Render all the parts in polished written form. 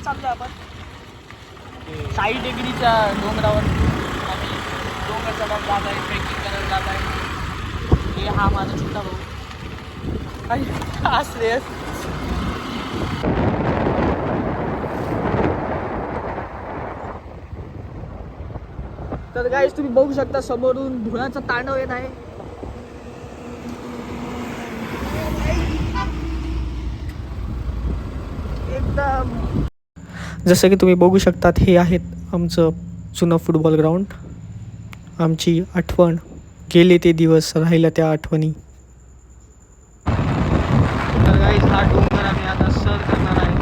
चाललोय आपण 60 डिग्रीच्या डोंगरावर आम्ही डोंगर चढत जात आहे, ट्रेकिंग करत जात आहे. हे हा माझा छोटा भाऊ आणि असले. तर गाईस तुम्ही बघू शकता समोरून धुळाचा तांडव येत आहे. एकदम जसं की तुम्ही बघू शकतात हे आहेत आमचं जुनं फुटबॉल ग्राउंड. आमची आठवण, गेले ते दिवस, राहिल्या त्या आठवणी. तर गाईस हा डोंगर आम्ही आता सर करणार आहे.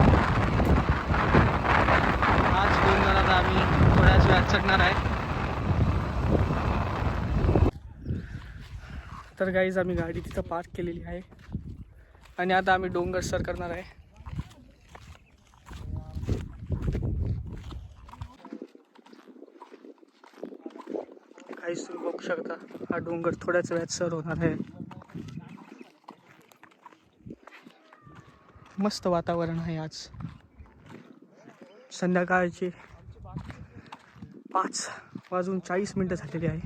हाच डोंगर आता आम्ही थोड्याच वेळात चढणार आहे. तर गाईज आम्ही गाडी तिथं पार्क केलेली आहे आणि आता आम्ही डोंगर सर करणार आहे. गाईज तुम्ही बघू शकता हा डोंगर थोड्याच वेळात सर होणार आहे. मस्त वातावरण आहे आज. संध्याकाळचे 5:40 झालेले आहे.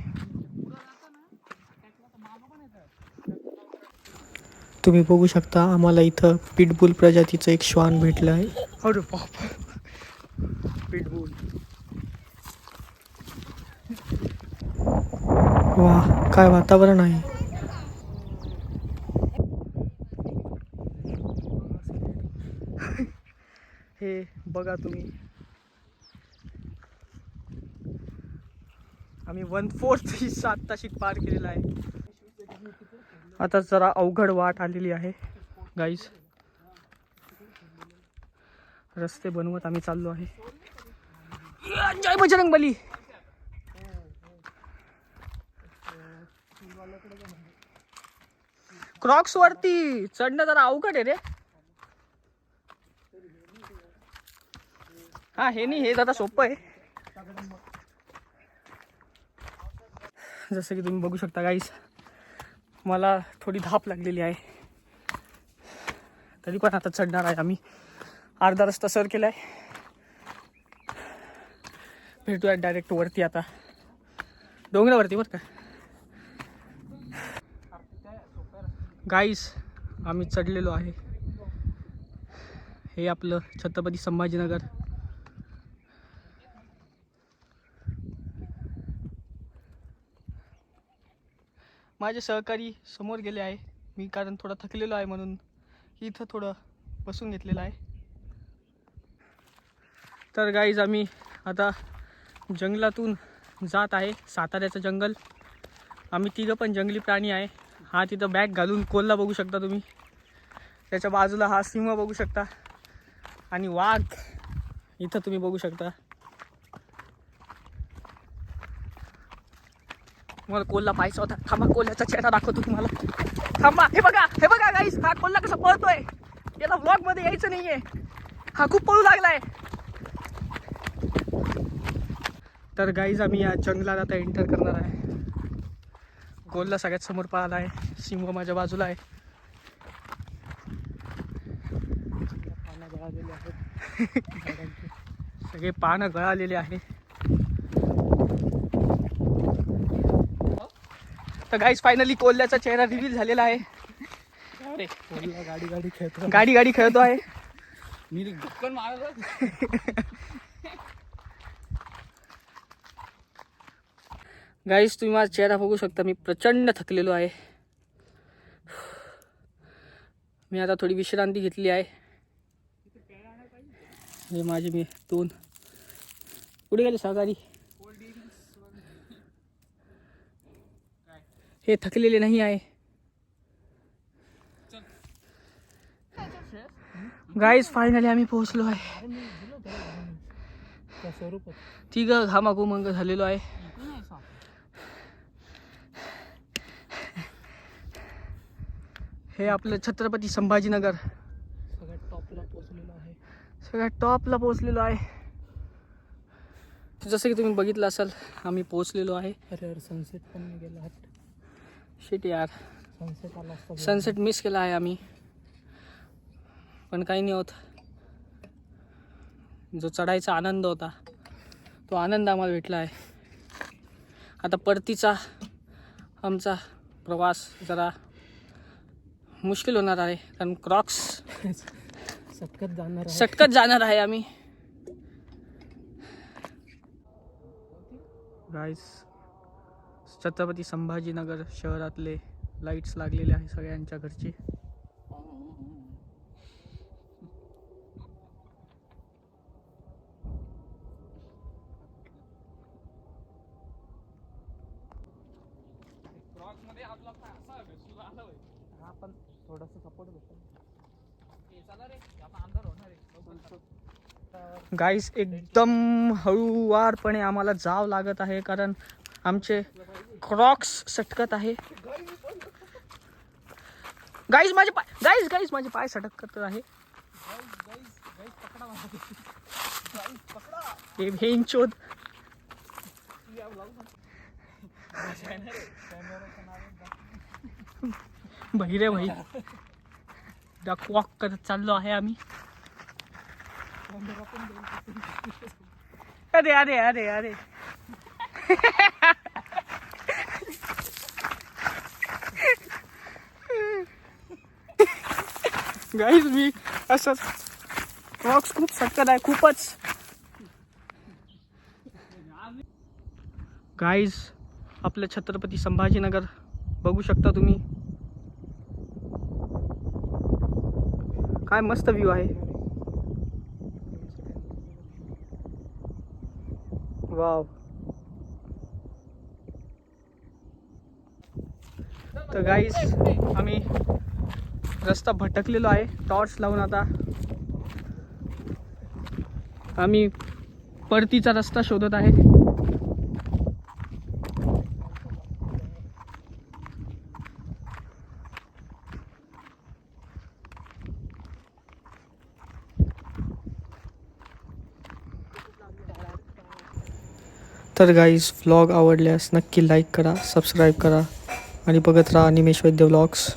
तुम्ही बघू शकता आम्हाला इथं पिटबुल प्रजातीचं एक श्वान भेटलं आहे. अरे बाप, पिटबुल. वा, काय वातावरण आहे. हे बघा तुम्ही, आम्ही 1/4 हिस्सा आत्ताशी पार केलेला आहे. आता जरा अवघड वाट आलेली आहे गाईज. रस्ते बनवत आम्ही चाललो आहे. जय बजरंगबली. क्रॉक्स वरती चढणं जरा अवघड आहे रे. हा हे नाही, हे जरा सोपं आहे. जसं की तुम्ही बघू शकता गाईस, मला थोडी धाप लागलेली आहे, तरी पण आता चढणार आहे आम्ही. अर्धा रस्ता सर केलाय. भेटूया डायरेक्ट वरती आता डोंगरावरती बरं का. गाईस आम्ही चढलेलो आहे. हे आपलं छत्रपती संभाजीनगर. माझे सहकारी समोर गेले आहे. मी कारण थोडा थकलेलो आहे म्हणून इथं थोडं बसून घेतलेलं आहे. तर गाईज आम्ही आता जंगलातून जात आहे. साताऱ्याचं जंगल. आम्ही तिघं पण जंगली प्राणी आहे. हा तिथं बॅग घालून कोल्हा बघू शकता तुम्ही. त्याच्या बाजूला हा सिंह बघू शकता आणि वाघ इथं तुम्ही बघू शकता. मला कोल्हा पाहायचा होता. थांबा, कोल्ह्याचा चेहरा दाखवतो तुम्हाला. थांबा, हे बघा गाईस, हा कोल्हा कसा पळतोय. याला व्लॉग मध्ये यायचं नाहीये. हा खूप पळू लागलाय. तर गाईज आम्ही या जंगलात आता एंटर करणार आहे. कोल्हा सगळ्यात समोर पळाला आहे. सिंह माझ्या बाजूला आहे. पानं गळालेले आहेत. सगळे पानं गळालेले आहे. तर गाईज फायनली कोल्ह्याचा चेहरा रिव्हील झालेला आहे. गाडी खेळतो आहे. मी गप्पन मारत. गाईज तुम्ही माझा चेहरा बघू शकता. मी प्रचंड थकलेलो आहे. मी आता थोडी विश्रांती घेतली आहे. हे माझे मी 2 कुठे गेले सहकारी. हे थकलेले नाही आहे. गाईज फायनली आम्ही पोहोचलो आहे. तिघं घामाघूमंग झालेलो आहे. हे आपलं छत्रपती संभाजीनगर सगळ्यात टॉपला पोहोचलेलो आहे. जसं की तुम्ही बघितलं असाल आम्ही पोहोचलेलो आहे. अरे सनसेट पण नाही गेला. शिट यार, सनसेट मिस केला आहे आम्ही. पण काही नाही होत. जो चढायचा आनंद होता तो आनंद आम्हाला भेटला आहे. आता परतीचा आमचा प्रवास जरा मुश्किल होणार आहे कारण क्रॉक्स सटकत जाणार आहे आम्ही. गाईस छत्रपती संभाजीनगर शहरातले लाईट्स लागलेले आहे सगळ्यांच्या घरचे. गाईस एकदम हळूवारपणे आम्हाला जावं लागत आहे कारण आमचे क्रॉक्स सटकत आहे. गाईस माझे पाय सटकत आहे. हे भेंचोद बहिरे भाई डक वॉक करत चाललो आहे आम्ही. अरे अरे अरे अरे गाईज मी असंच क्रॉक्स खूप सटकत आहे खूपच. गाईज आपलं छत्रपती संभाजीनगर बघू शकता तुम्ही. काय मस्त व्ह्यू आहे. वाव. तर गाईज आम्ही रस्ता भटकलेलो आहे टॉर्च लावून. आता आम्ही परतीचा रस्ता शोधत आहे. तर गाईज व्लॉग आवडल्यास नक्की लाईक करा, सबस्क्राईब करा आणि बघत राहा निमेश वैद्य व्लॉग्स.